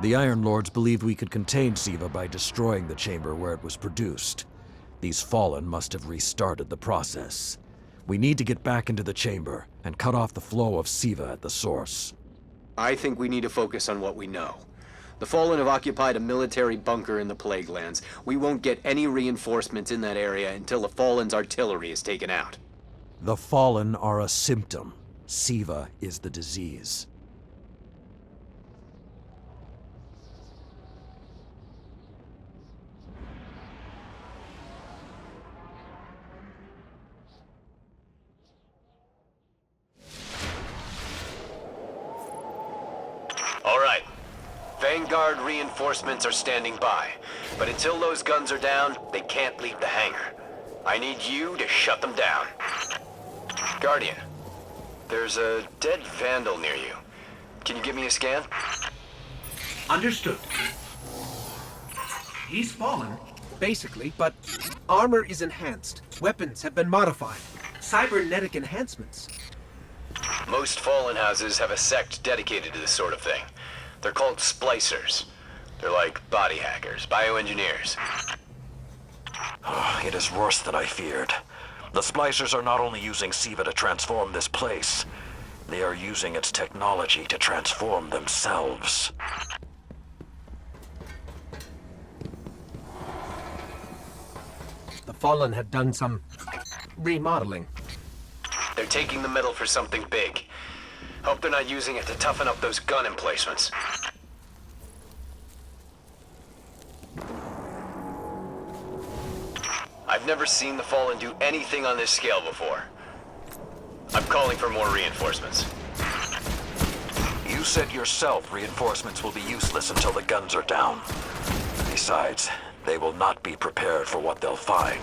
The Iron Lords believed we could contain Siva by destroying the chamber where it was produced. These Fallen must have restarted the process. We need to get back into the chamber and cut off the flow of Siva at the source. I think we need to focus on what we know. The Fallen have occupied a military bunker in the Plague Lands. We won't get any reinforcements in that area until the Fallen's artillery is taken out. The Fallen are a symptom. Siva is the disease. All right. Vanguard reinforcements are standing by. But until those guns are down, they can't leave the hangar. I need you to shut them down. Guardian, there's a dead Vandal near you. Can you give me a scan? Understood. He's fallen, basically, but armor is enhanced. Weapons have been modified. Cybernetic enhancements. Most Fallen houses have a sect dedicated to this sort of thing. They're called Splicers. They're like body hackers, bioengineers. It is worse than I feared. The Splicers are not only using Siva to transform this place, they are using its technology to transform themselves. The Fallen had done some remodeling. They're taking the metal for something big. Hope they're not using it to toughen up those gun emplacements. I've never seen the Fallen do anything on this scale before. I'm calling for more reinforcements. You said yourself reinforcements will be useless until the guns are down. Besides, they will not be prepared for what they'll find.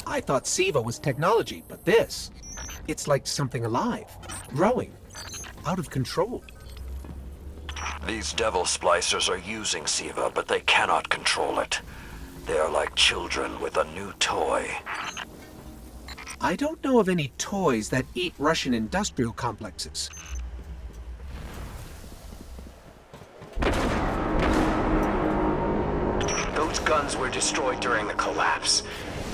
I thought Siva was technology, but this, it's like something alive, growing, out of control. These Devil Splicers are using Siva, but they cannot control it. They are like children with a new toy. I don't know of any toys that eat Russian industrial complexes. Those guns were destroyed during the collapse.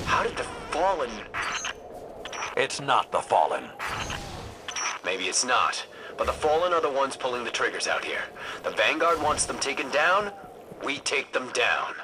How did the Fallen... It's not the Fallen. Maybe it's not, but the Fallen are the ones pulling the triggers out here. The Vanguard wants them taken down, we take them down.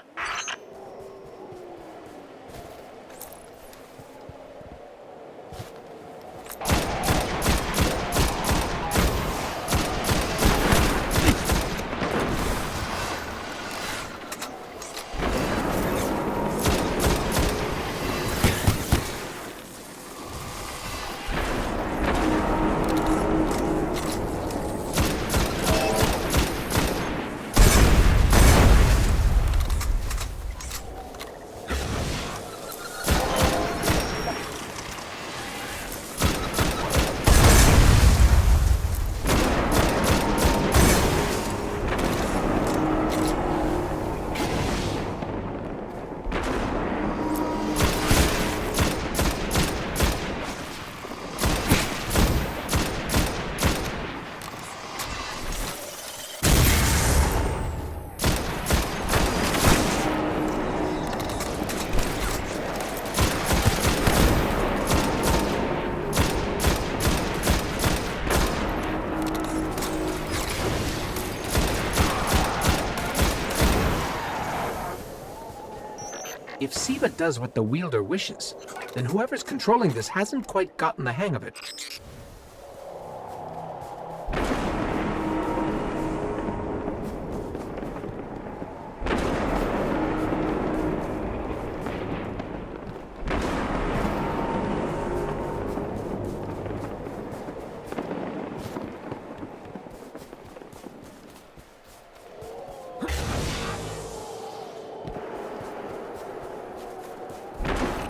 If Siva does what the wielder wishes, then whoever's controlling this hasn't quite gotten the hang of it.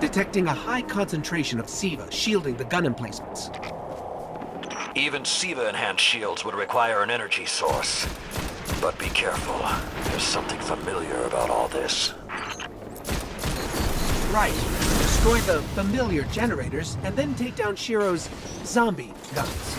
Detecting a high concentration of Siva shielding the gun emplacements. Even Siva-enhanced shields would require an energy source. But be careful. There's something familiar about all this. Right. Destroy the familiar generators and then take down Shiro's zombie guns.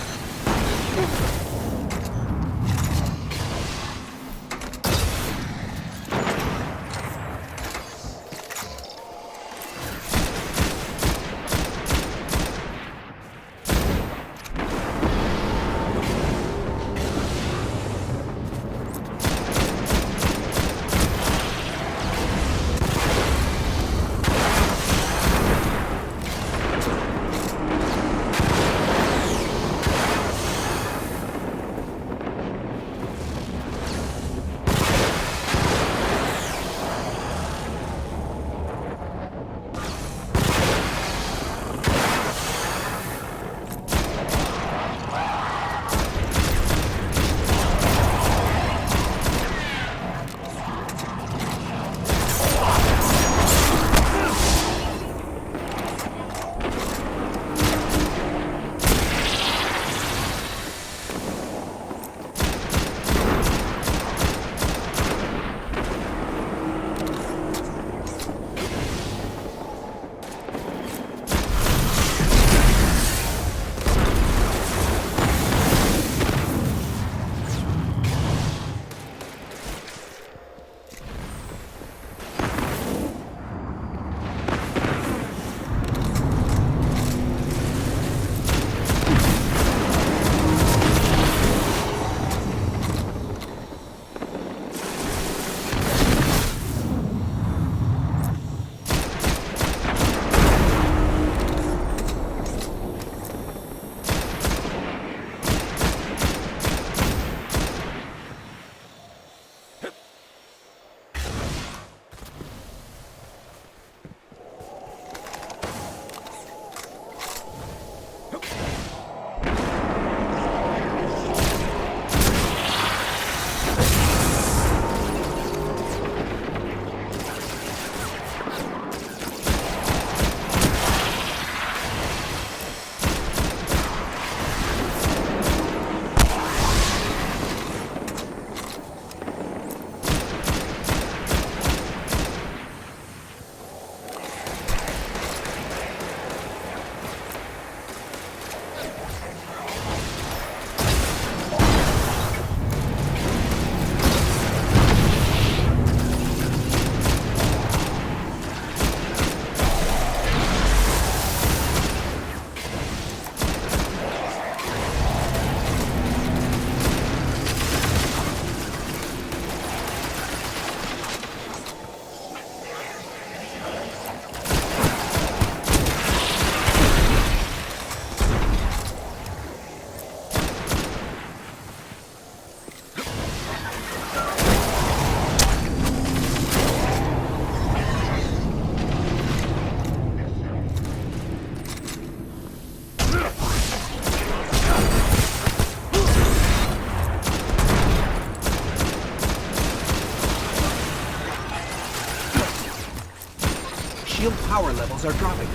shield power levels are dropping.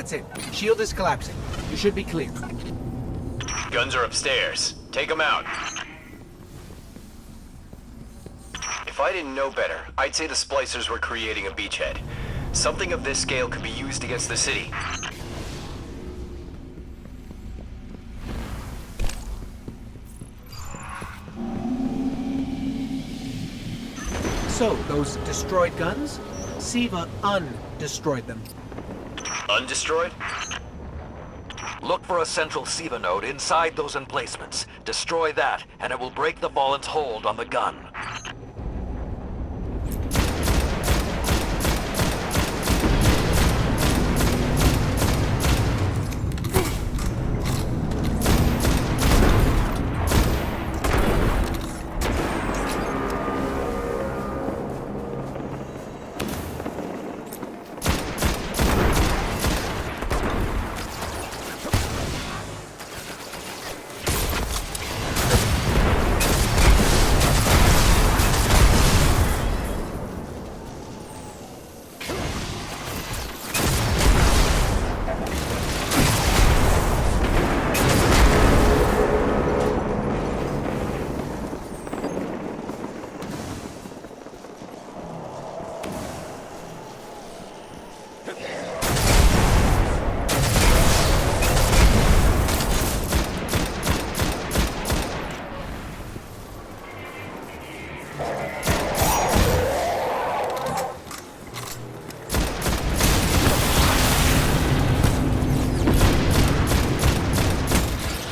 That's it. Shield is collapsing. You should be clear. Guns are upstairs. Take them out. If I didn't know better, I'd say the splicers were creating a beachhead. Something of this scale could be used against the city. So, those destroyed guns? Siva undestroyed them. Undestroyed? Look for a central SIVA node inside those emplacements. Destroy that, and it will break the Fallen's hold on the gun.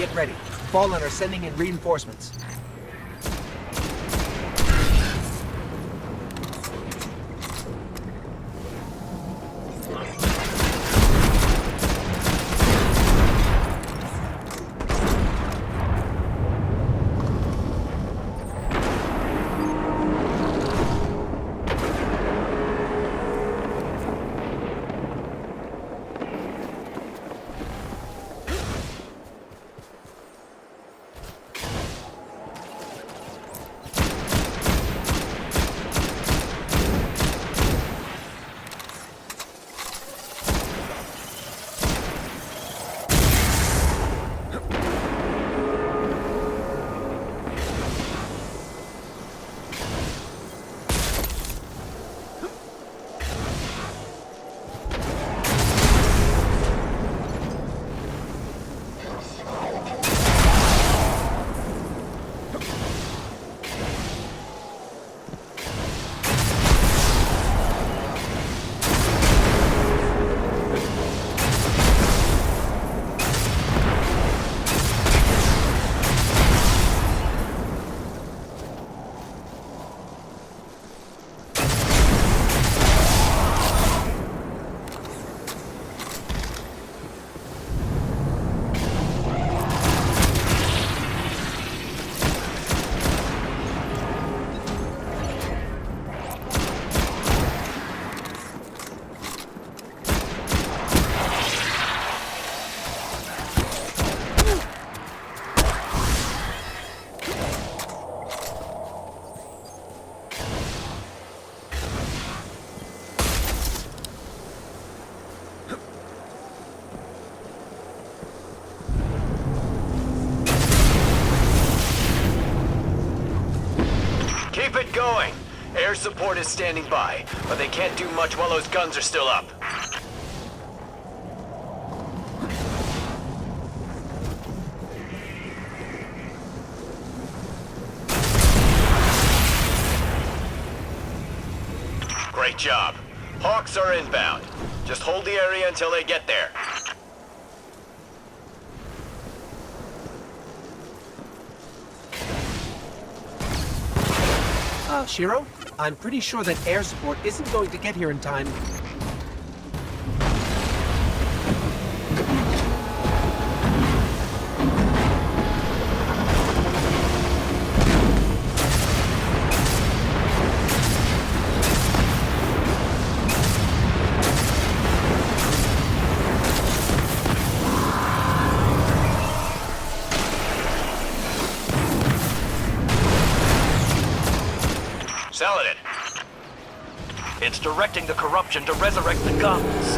Get ready. Fallen are sending in reinforcements. going. Air support is standing by, but they can't do much while those guns are still up. Great job. Hawks are inbound. Just hold the area until they get there. Shiro? I'm pretty sure that air support isn't going to get here in time. Saladin. It's directing the corruption to resurrect the guns.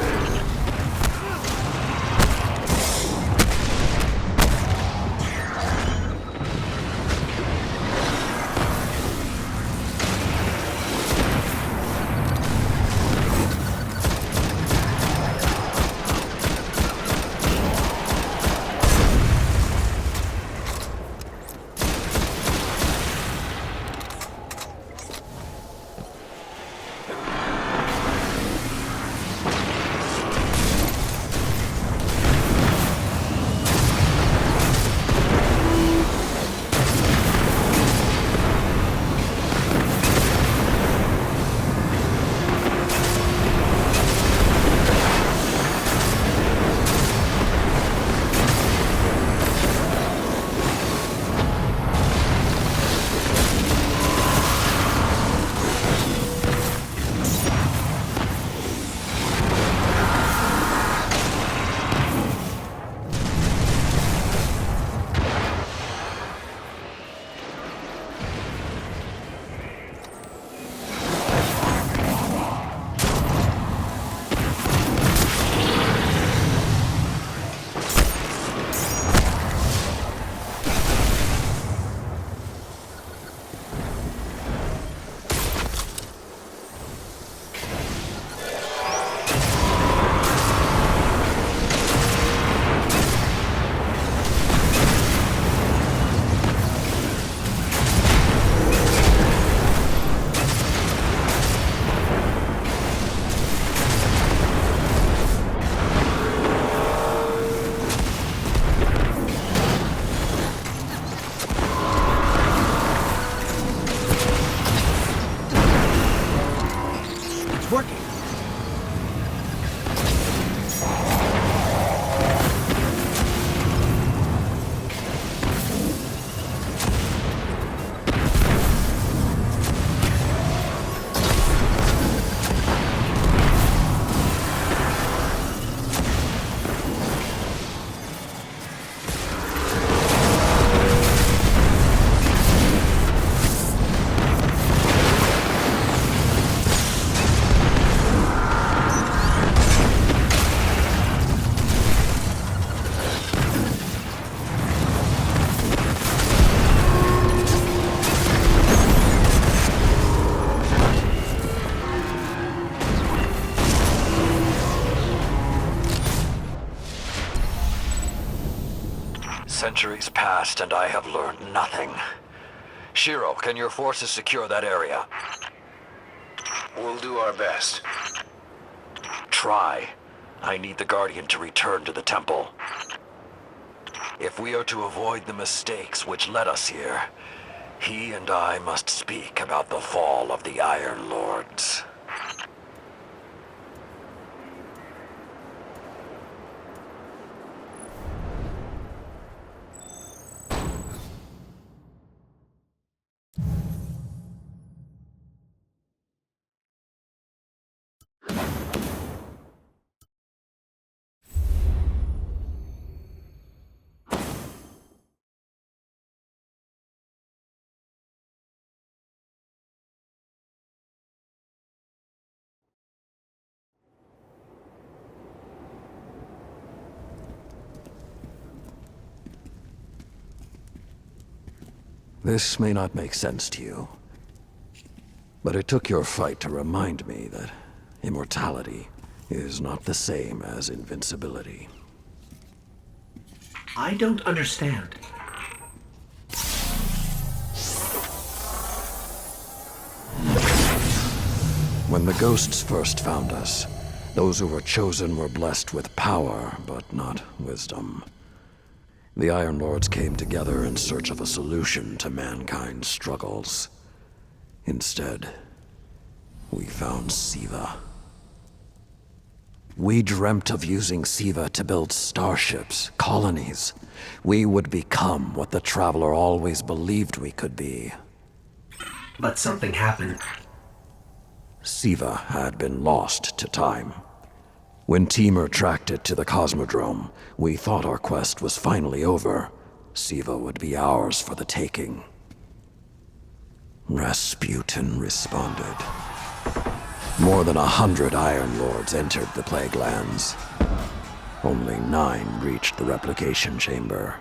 Centuries passed and I have learned nothing. Shiro, can your forces secure that area? We'll do our best. Try. I need the Guardian to return to the temple. If we are to avoid the mistakes which led us here, he and I must speak about the fall of the Iron Lords. This may not make sense to you, But it took your fight to remind me that immortality is not the same as invincibility. I don't understand. When the ghosts first found us, those who were chosen were blessed with power, but not wisdom. The Iron Lords came together in search of a solution to mankind's struggles. Instead, we found Siva. We dreamt of using Siva to build starships, colonies. We would become what the Traveler always believed we could be. But something happened. Siva had been lost to time. When Temur tracked it to the Cosmodrome, we thought our quest was finally over. Siva would be ours for the taking. Rasputin responded. More than 100 Iron Lords entered the Plague Lands. Only 9 reached the replication chamber.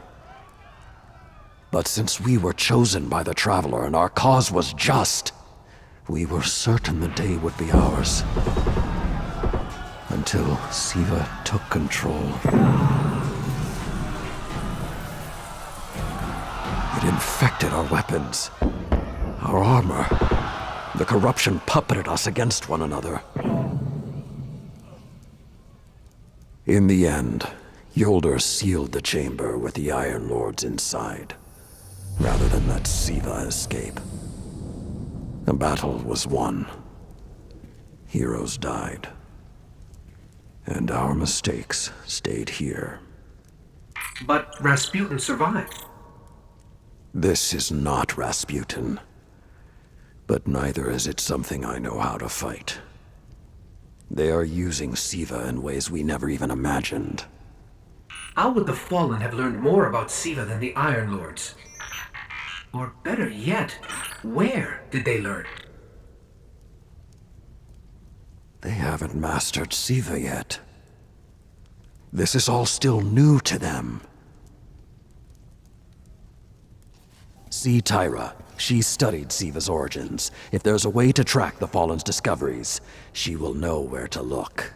But since we were chosen by the Traveler and our cause was just, we were certain the day would be ours. Until Siva took control. It infected our weapons, our armor. The corruption puppeted us against one another. In the end, Yolder sealed the chamber with the Iron Lords inside, rather than let Siva escape. A battle was won. Heroes died. And our mistakes stayed here. But Rasputin survived. This is not Rasputin. But neither is it something I know how to fight. They are using Siva in ways we never even imagined. How would the Fallen have learned more about Siva than the Iron Lords? Or better yet, where did they learn? They haven't mastered Siva yet. This is all still new to them. See Tyra. She studied Siva's origins. If there's a way to track the Fallen's discoveries, she will know where to look.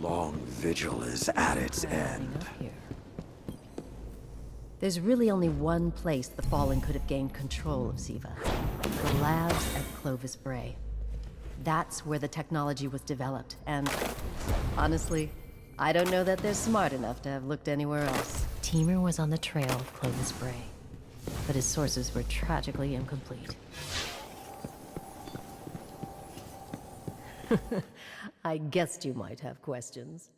Long vigil is at its end. There's really only one place the Fallen could have gained control of Siva. The labs at Clovis Bray. That's where the technology was developed, and honestly, I don't know that they're smart enough to have looked anywhere else. Temur was on the trail of Clovis Bray, but his sources were tragically incomplete. I guessed you might have questions.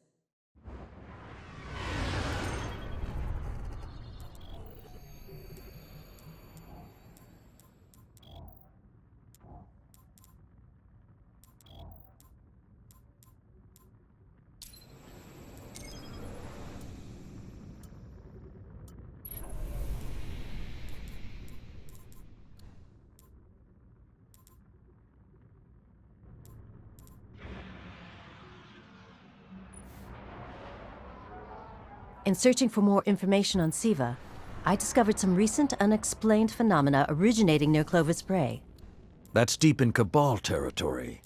In searching for more information on Siva, I discovered some recent unexplained phenomena originating near Clovis Bray. That's deep in Cabal territory.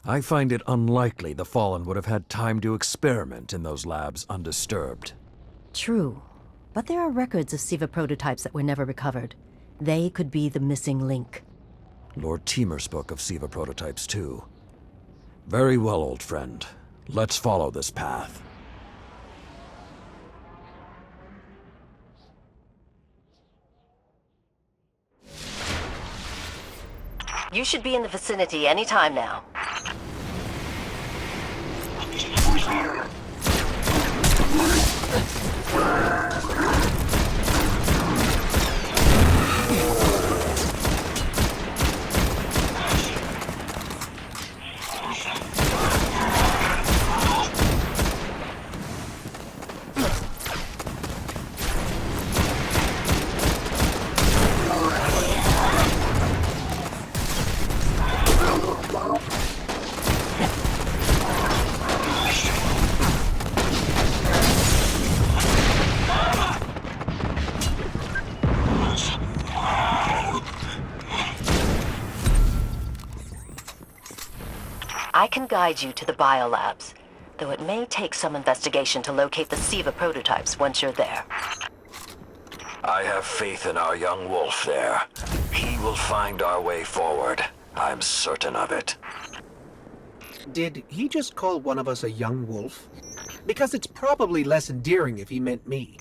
I find it unlikely the Fallen would have had time to experiment in those labs undisturbed. True, but there are records of Siva prototypes that were never recovered. They could be the missing link. Lord Teemer spoke of Siva prototypes too. Very well, old friend. Let's follow this path. You should be in the vicinity any time now. I can guide you to the biolabs, though it may take some investigation to locate the Siva prototypes once you're there. I have faith in our young wolf there. He will find our way forward. I'm certain of it. Did he just call one of us a young wolf? Because it's probably less endearing if he meant me.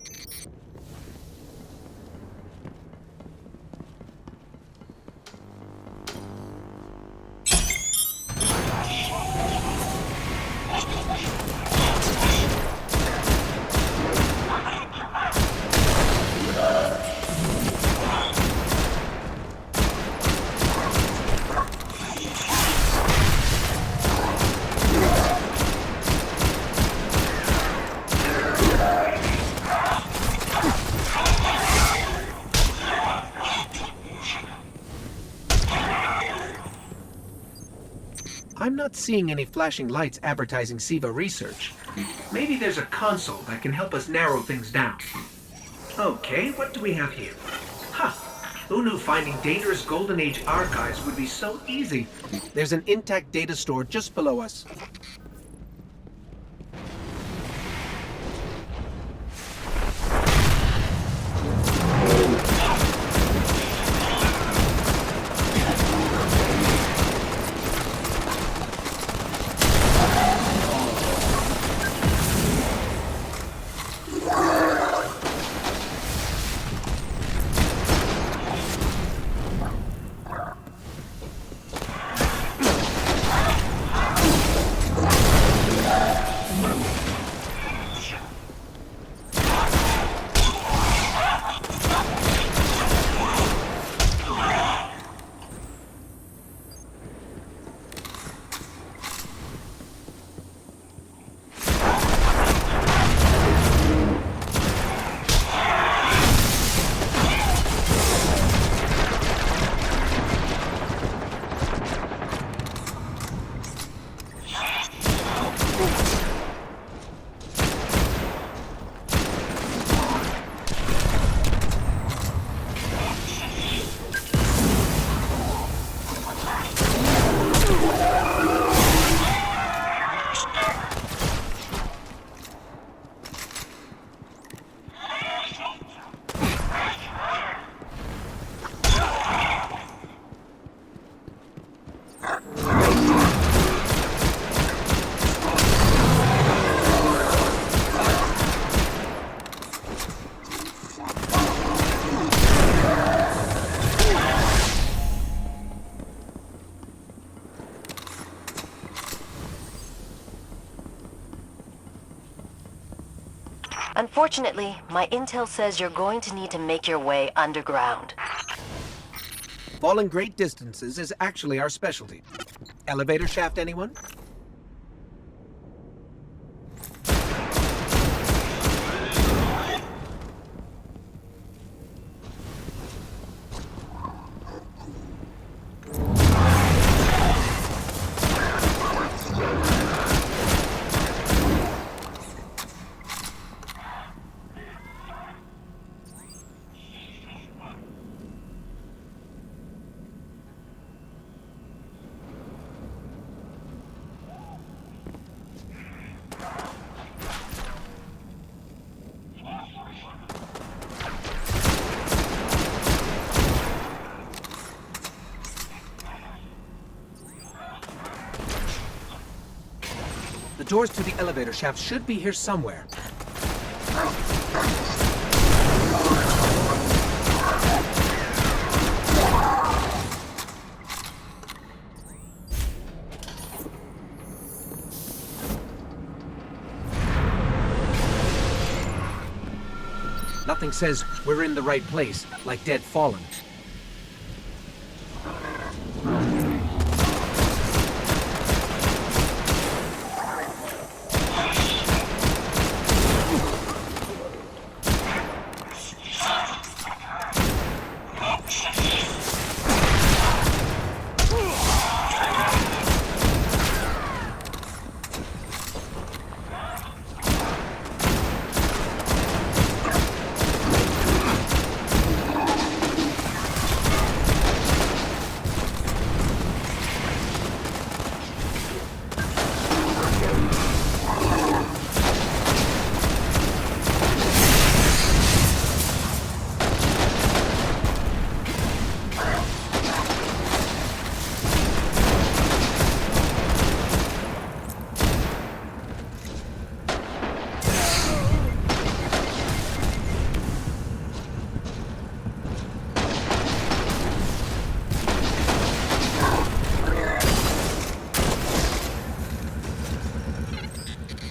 I'm not seeing any flashing lights advertising Siva research. Maybe there's a console that can help us narrow things down. Okay, what do we have here? Huh. Who knew finding dangerous Golden Age archives would be so easy? There's an intact data store just below us. Unfortunately, my intel says you're going to need to make your way underground. Falling great distances is actually our specialty. Elevator shaft, anyone? doors to the elevator shaft should be here somewhere. Nothing says we're in the right place, like Dead Fallen.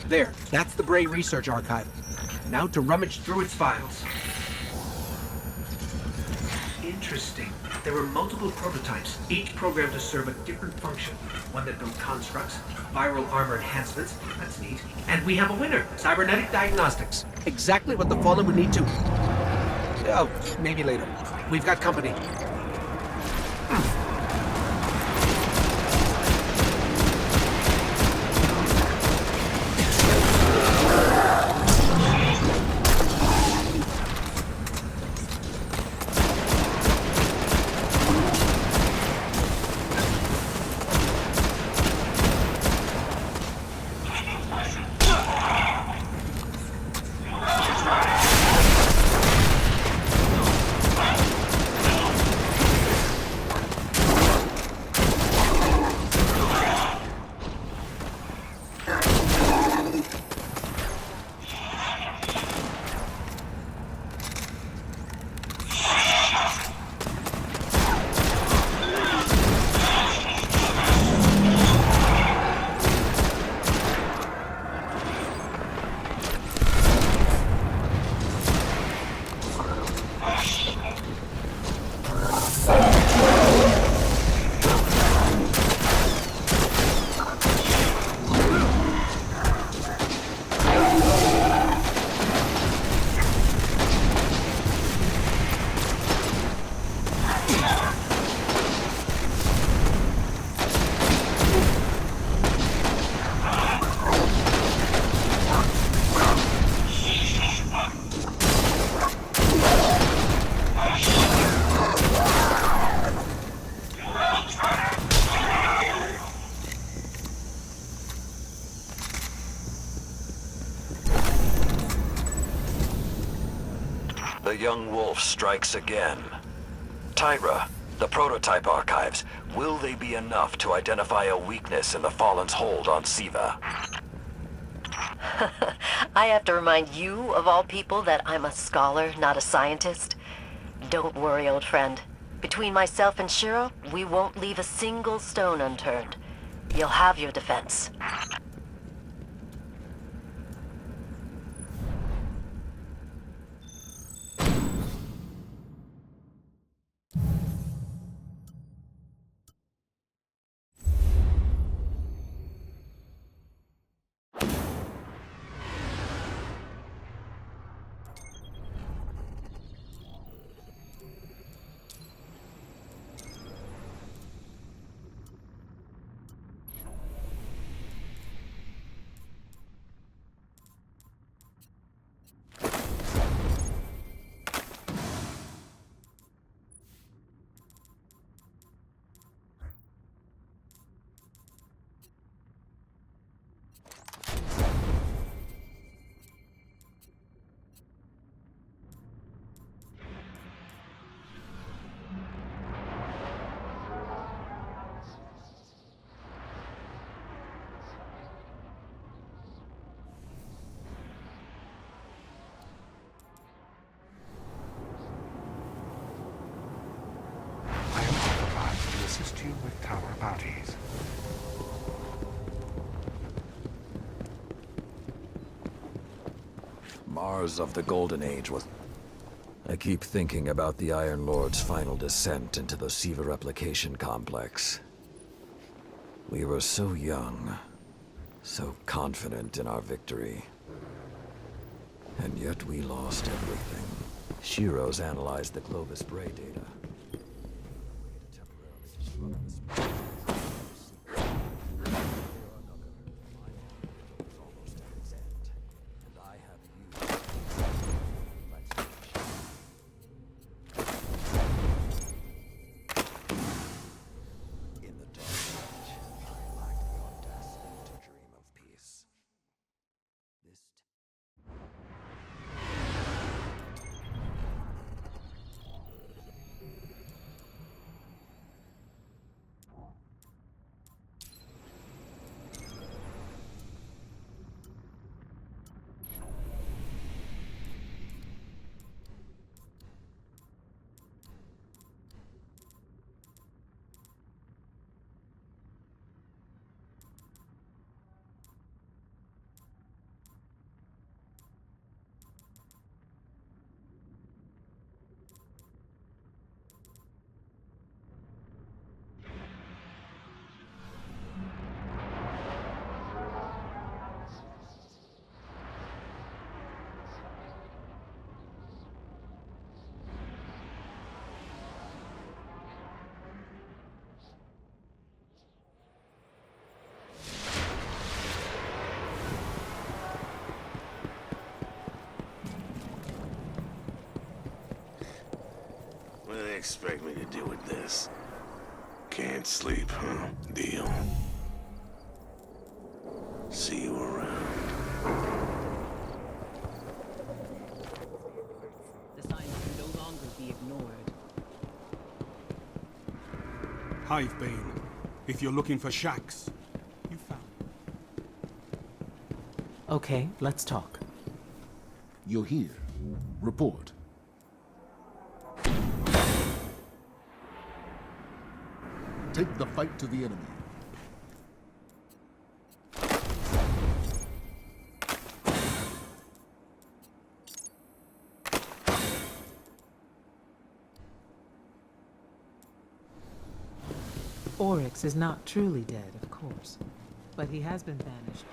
There, that's the Bray Research Archive. Now to rummage through its files. Interesting. There were multiple prototypes, each programmed to serve a different function. One that built constructs, viral armor enhancements, that's neat. And we have a winner, cybernetic diagnostics. Exactly what the Fallen would need to... Oh, maybe later. We've got company. The young wolf strikes again. Tyra, the prototype archives, will they be enough to identify a weakness in the Fallen's hold on Siva? I have to remind you, of all people, that I'm a scholar, not a scientist. Don't worry, old friend. Between myself and Shiro, we won't leave a single stone unturned. You'll have your defense. parties. Mars of the Golden Age was... I keep thinking about the Iron Lord's final descent into the Siva replication complex. We were so young, so confident in our victory. And yet we lost everything. Shiro's analyzed the Clovis Bray data. In the Dark Age, I lacked the audacity to dream of peace. This What do they expect me to do with this? Can't sleep, huh? Deal. See you around. The signs can no longer be ignored. Hivebane, if you're looking for Shax, you found it. Okay, let's talk. You're here. Report. Take the fight to the enemy. Oryx is not truly dead, of course, but he has been banished